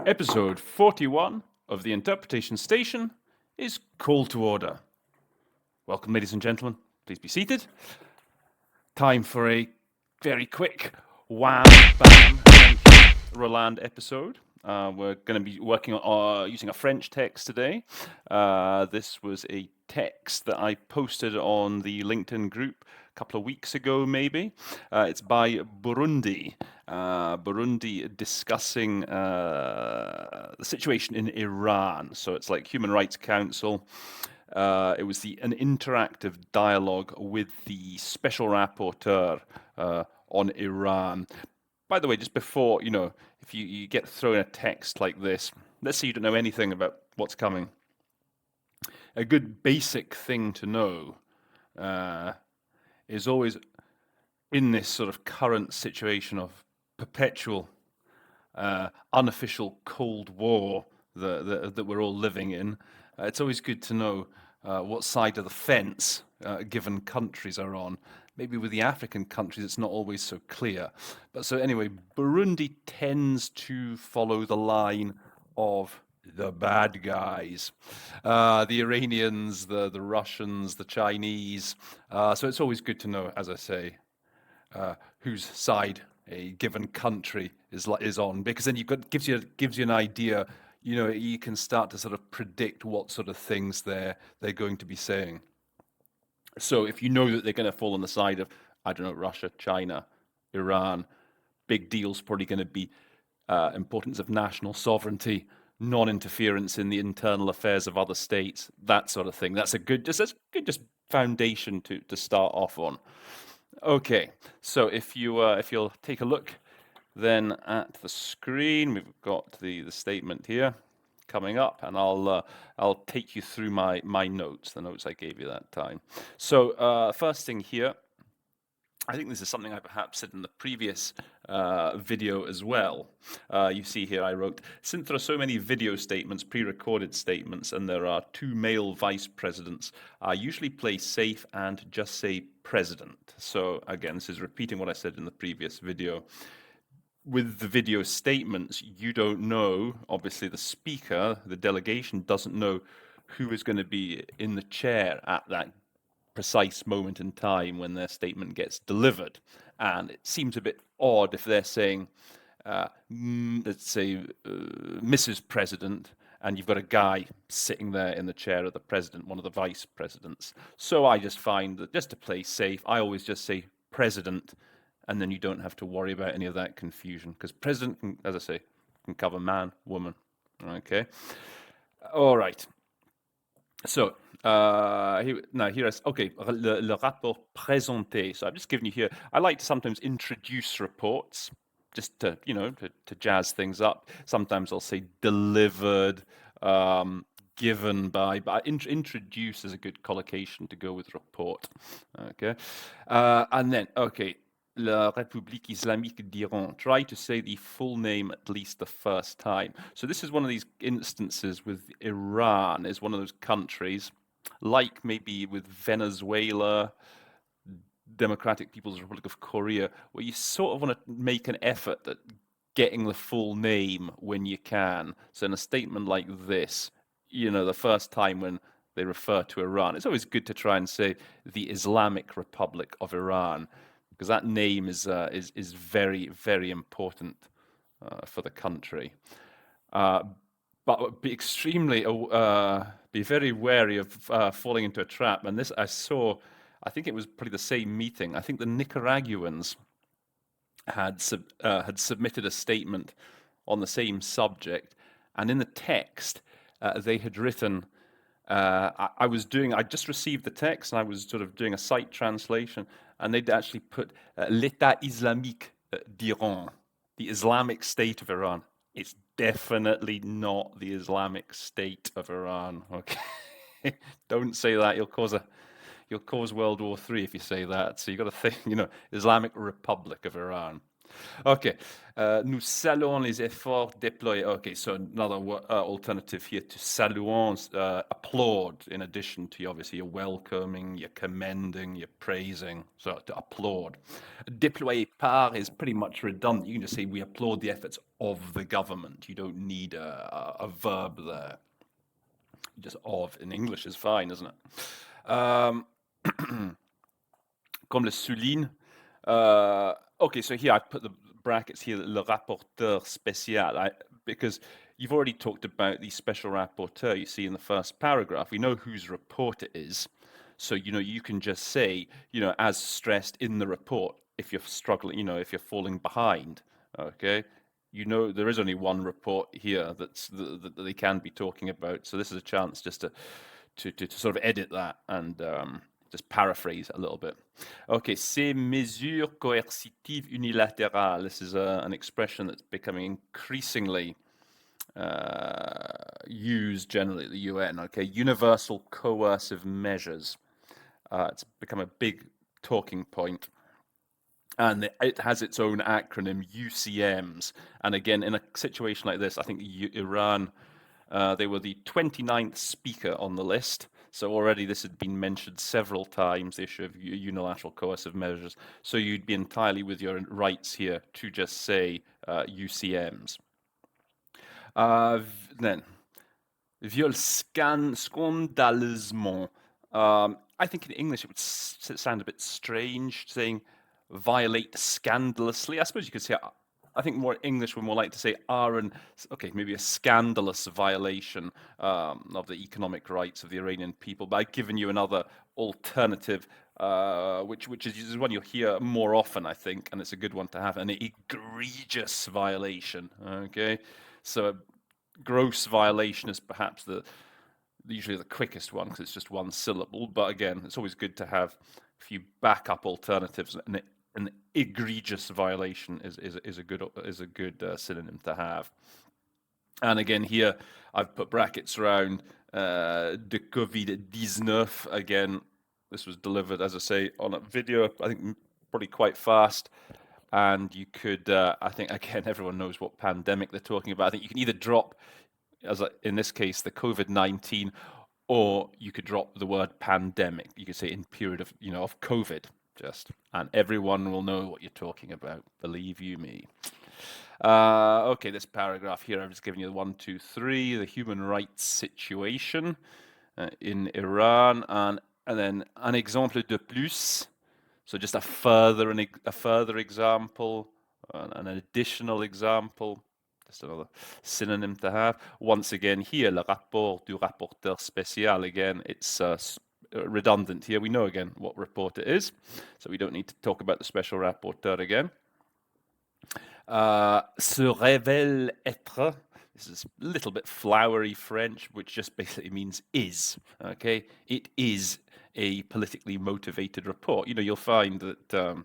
Episode 41 of the Interpretation Station is Call to Order. Welcome, ladies and gentlemen. Please be seated. Time for a very quick wham, bam, thank you, Roland episode. We're going to be working on using a French text today. This was a text that I posted on the LinkedIn group a couple of weeks ago, maybe. It's by Burundi. Burundi discussing the situation in Iran. So it's like Human Rights Council. It was an interactive dialogue with the special rapporteur on Iran. By the way, just before, if you get thrown a text like this, let's say you don't know anything about what's coming. A good basic thing to know is always in this sort of current situation of perpetual, unofficial Cold War that we're all living in. It's always good to know what side of the fence given countries are on. Maybe with the African countries, it's not always so clear. But so anyway, Burundi tends to follow the line of the bad guys, the Iranians, the Russians, the Chinese. So it's always good to know, as I say, whose side a given country is on, because then gives you an idea. You can start to sort of predict what sort of things they're going to be saying. So if you know that they're going to fall on the side of, I don't know, Russia, China, Iran, big deal's probably going to be importance of national sovereignty, non-interference in the internal affairs of other states, that sort of thing. That's a good foundation to start off on. Okay, so if you'll take a look then at the screen, we've got the statement here coming up, and I'll take you through my notes, the notes I gave you that time. So first thing here, I think this is something I perhaps said in the previous video as well. You see here I wrote, since there are so many video statements, pre-recorded statements, and there are two male vice presidents, I usually play safe and just say president. So again, this is repeating what I said in the previous video. With the video statements, you don't know, obviously the speaker, the delegation doesn't know who is going to be in the chair at that precise moment in time when their statement gets delivered. And it seems a bit odd if they're saying, let's say, Mrs. President, and you've got a guy sitting there in the chair of the president, one of the vice presidents. So I just find that just to play safe, I always just say president, and then you don't have to worry about any of that confusion, because president, as I say, can cover man, woman. Okay. All right. So here is okay. Le rapport présenté. So I'm just giving you here. I like to sometimes introduce reports, just to to jazz things up. Sometimes I'll say delivered, given by, but introduce is a good collocation to go with report. Okay, and then okay. La République Islamique d'Iran. Try to say the full name at least the first time. So this is one of these instances with Iran, is one of those countries, like maybe with Venezuela, Democratic People's Republic of Korea, where you sort of want to make an effort at getting the full name when you can. So in a statement like this, the first time when they refer to Iran, it's always good to try and say the Islamic Republic of Iran, because that name is very, very important for the country. But be very wary of falling into a trap. And this I saw, I think it was probably the same meeting. I think the Nicaraguans had submitted a statement on the same subject, and in the text they had written. I just received the text, and I was sort of doing a site translation, and they'd actually put l'État islamique d'Iran, the Islamic State of Iran. It's definitely not the Islamic State of Iran. Okay, don't say that. You'll cause World War III if you say that. So you got to think, Islamic Republic of Iran. Okay. Nous saluons les efforts déployés. Okay, so another alternative here to saluons, applaud, in addition to obviously you're welcoming, you're commending, you're praising. So to applaud. Déployer par is pretty much redundant. You can just say we applaud the efforts of the government. You don't need a verb there. Just of in English is fine, isn't it? Comme le souligne. Okay, so here I put the brackets here, le rapporteur spécial, because you've already talked about the special rapporteur you see in the first paragraph. We know whose report it is. So, you can just say, as stressed in the report, if you're struggling, if you're falling behind, okay? There is only one report here that they can be talking about. So this is a chance just to sort of edit that and just paraphrase a little bit. Okay, ces mesures coercitives unilatérales. This is an expression that's becoming increasingly used generally at the UN. Okay, universal coercive measures. It's become a big talking point. And it has its own acronym, UCMs. And again, in a situation like this, I think Iran, they were the 29th speaker on the list. So already this had been mentioned several times, the issue of unilateral coercive measures. So you'd be entirely with your rights here to just say UCMs. Then, viol scandaleusement. I think in English it would sound a bit strange saying violate scandalously. I suppose you could say, I think more English would more like to say maybe a scandalous violation of the economic rights of the Iranian people. But I've given you another alternative, which is one you'll hear more often, I think, and it's a good one to have, an egregious violation. Okay, so gross violation is perhaps usually the quickest one because it's just one syllable. But again, it's always good to have a few backup alternatives. An egregious violation is a good synonym to have. And again, here I've put brackets around de COVID-19. Again, this was delivered, as I say, on a video. I think probably quite fast. And you could, I think, again, everyone knows what pandemic they're talking about. I think you can either drop, in this case, the COVID-19, or you could drop the word pandemic. You could say in period of, of COVID, and everyone will know what you're talking about. Believe you me. Okay, this paragraph here, I've just given you the 1, 2, 3, the human rights situation in Iran, and then un exemple de plus. So just a further example, an additional example, just another synonym to have. Once again here, le rapport du rapporteur spécial. Again, it's redundant here. We know again what report it is, so we don't need to talk about the special rapporteur again. Se révèle être. This is a little bit flowery French, which just basically means is. Okay, it is a politically motivated report. You'll find that the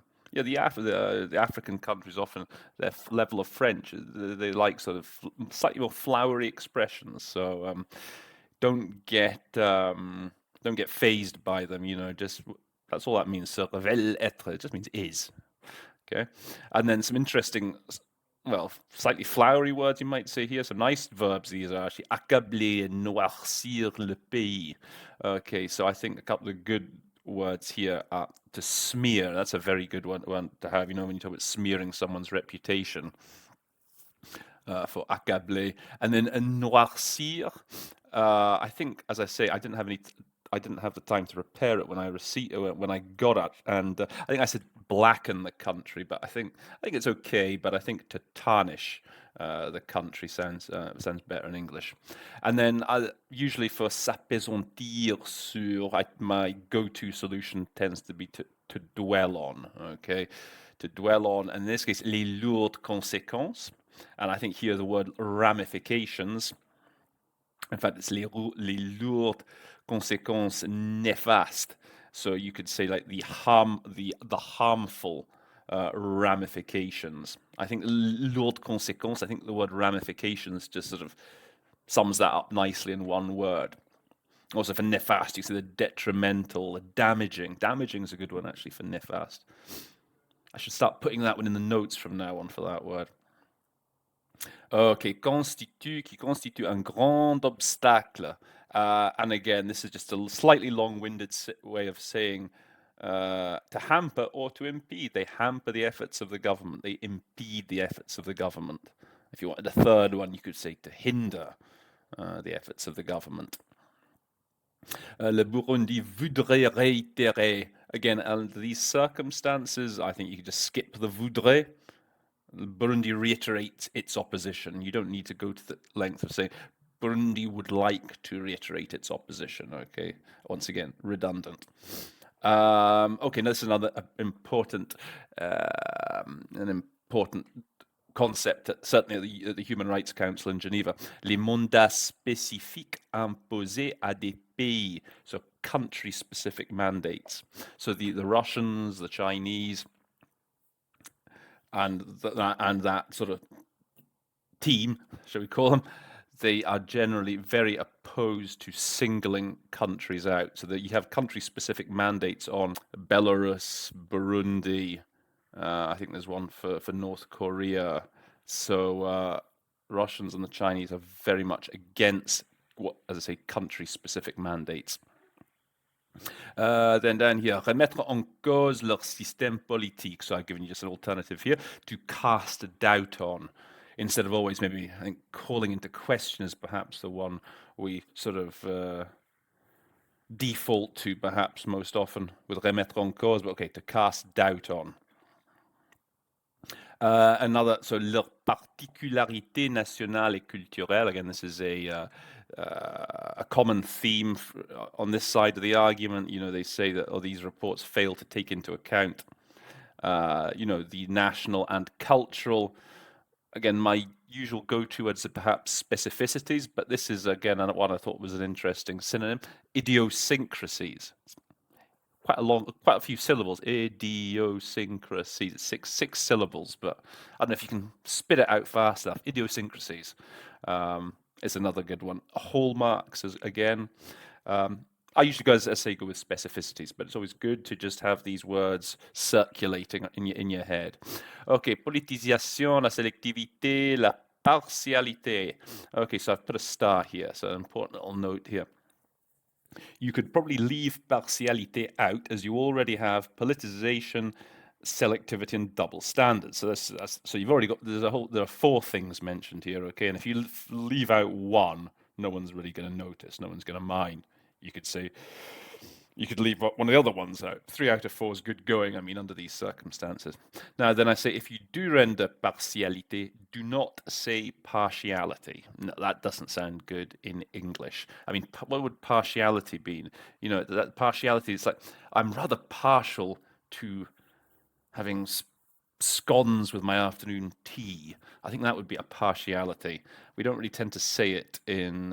African countries often their level of French they like sort of slightly more flowery expressions. So don't get phased by them. Just that's all that means. Se révèle être. It just means is. Okay, and then some interesting, slightly flowery words you might say here. Some nice verbs these are actually. Accabler, noircir le pays. Okay, so I think a couple of good words here are to smear. That's a very good one to have. When you talk about smearing someone's reputation. For accabler, and then noircir. I think, as I say, I didn't have the time to prepare it when I got it, and I think I said blacken the country, but I think it's okay. But I think to tarnish the country sounds better in English. And then usually for s'appesantir sur, my go-to solution tends to be to dwell on. Okay, to dwell on, and in this case, les lourdes conséquences. And I think here the word ramifications. In fact, it's les lourdes conséquences néfastes. So you could say like the harmful ramifications. I think lourdes conséquences. I think the word ramifications just sort of sums that up nicely in one word. Also for néfaste, you see the detrimental, the damaging. Damaging is a good one actually for néfaste. I should start putting that one in the notes from now on for that word. Okay, qui constitue un grand obstacle. And again, this is just a slightly long-winded way of saying to hamper or to impede. They hamper the efforts of the government. They impede the efforts of the government. If you wanted a third one, you could say to hinder the efforts of the government. Le Burundi voudrait réitérer. Again, under these circumstances, I think you could just skip the voudrait. Burundi reiterates its opposition. You don't need to go to the length of saying Burundi would like to reiterate its opposition. Okay, once again, redundant. Okay, now this is another important, an important concept, certainly at the Human Rights Council in Geneva. Les mandats spécifiques imposés à des pays, so country-specific mandates. So the Russians, the Chinese, and that sort of team, shall we call them, they are generally very opposed to singling countries out. So that you have country-specific mandates on Belarus, Burundi. I think there's one for North Korea. So Russians and the Chinese are very much against what, as I say, country-specific mandates. Then down here, remettre en cause leur système politique. So I've given you just an alternative here, to cast a doubt on, instead of always maybe, I think, calling into question is perhaps the one we sort of default to perhaps most often with remettre en cause, but okay, to cast doubt on. Another, so leur particularité nationale et culturelle. Again, this is a common theme on this side of the argument. You know, they say that these reports fail to take into account, you know, the national and cultural. Again, my usual go-to words are perhaps specificities, but this is again one I thought was an interesting synonym: idiosyncrasies. Quite a few syllables. Idiosyncrasies. It's six syllables, but I don't know if you can spit it out fast enough. Idiosyncrasies is another good one. Hallmarks is again. I usually go, as I say, go with specificities, but it's always good to just have these words circulating in your head. Okay, politisation, la sélectivité, la partialité. Okay, so I've put a star here, so an important little note here. You could probably leave partialité out, as you already have politicization, selectivity, and double standards. So so you've already got there are 4 things mentioned here. Okay, and if you leave out one, no one's really going to notice. No one's going to mind. You could say you could leave one of the other ones out. 3 out of 4 is good going, I mean, under these circumstances. Now, then I say, if you do render partialité, do not say partiality. No, that doesn't sound good in English. I mean, what would partiality be? You know, that partiality is like, I'm rather partial to having scones with my afternoon tea. I think that would be a partiality. We don't really tend to say it in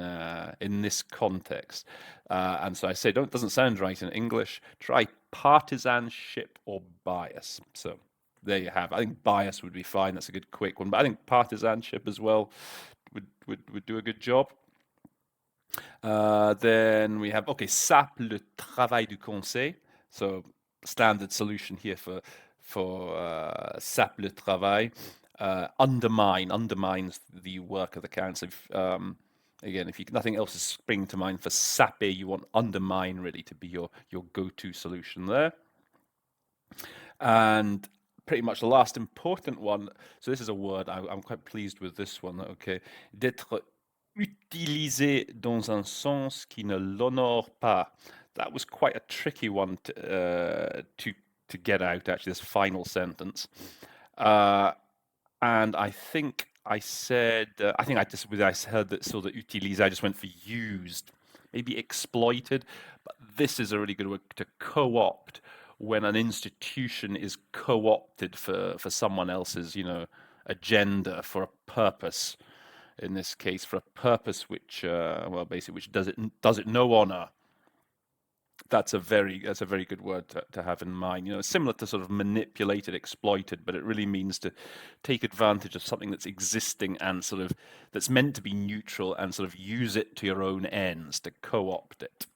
this context, and so I say, doesn't sound right in English. Try partisanship or bias. So there you have. I think bias would be fine. That's a good quick one, but I think partisanship as well would do a good job. Then we have sape le travail du conseil. So standard solution here for sape le travail. Undermines the work of the council. Again, if nothing else is springing to mind for sape, you want undermine really to be your go-to solution there. And pretty much the last important one. So this is a word I'm quite pleased with this one. Okay, d'être utilisé dans un sens qui ne l'honore pas. That was quite a tricky one to get out. Actually, this final sentence. And I think I said, I heard that, so that utilisé, I just went for used, maybe exploited, but this is a really good word, to co-opt, when an institution is co-opted for someone else's, you know, agenda, for a purpose. In this case, for a purpose which, well, basically, which does it no honor. That's a very good word to have in mind. You know, similar to sort of manipulated, exploited, but it really means to take advantage of something that's existing and sort of that's meant to be neutral and sort of use it to your own ends, to co-opt it.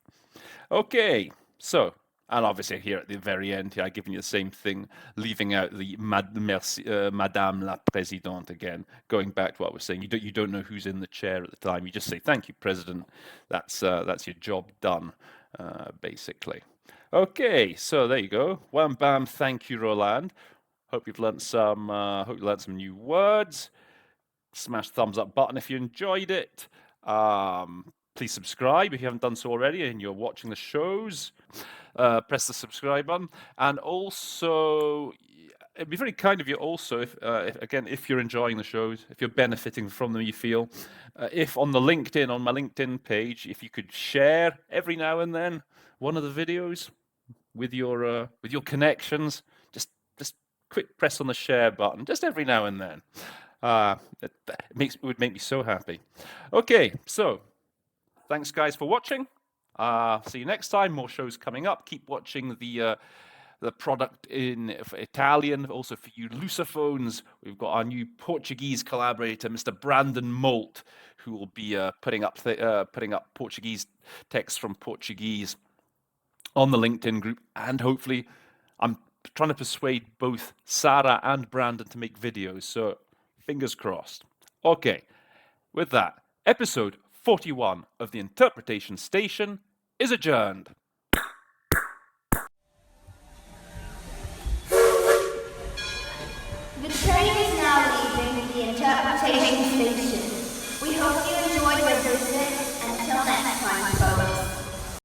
Okay, so And obviously here at the very end here, I've given you the same thing, leaving out the Madame la Présidente again, going back to what I was saying. You don't know who's in the chair at the time. You just say, thank you, President. That's your job done, basically. Okay, so there you go. Wham bam, thank you, Roland. Hope you've learned some new words. Smash the thumbs up button if you enjoyed it. Please subscribe if you haven't done so already and you're watching the shows. Press the subscribe button, and also it'd be very kind of you also if you're enjoying the shows, if you're benefiting from them, you feel if on my LinkedIn page, if you could share every now and then one of the videos with your connections, just quick press on the share button just every now and then. It would make me so happy. Okay, so thanks guys for watching. See you next time. More shows coming up. Keep watching the product in Italian. Also for you Luciphones, we've got our new Portuguese collaborator, Mr. Brandon Molt, who will be putting up Portuguese text from Portuguese on the LinkedIn group, and hopefully I'm trying to persuade both Sarah and Brandon to make videos, so fingers crossed. Okay, with that, episode 41 of the Interpretation Station is adjourned.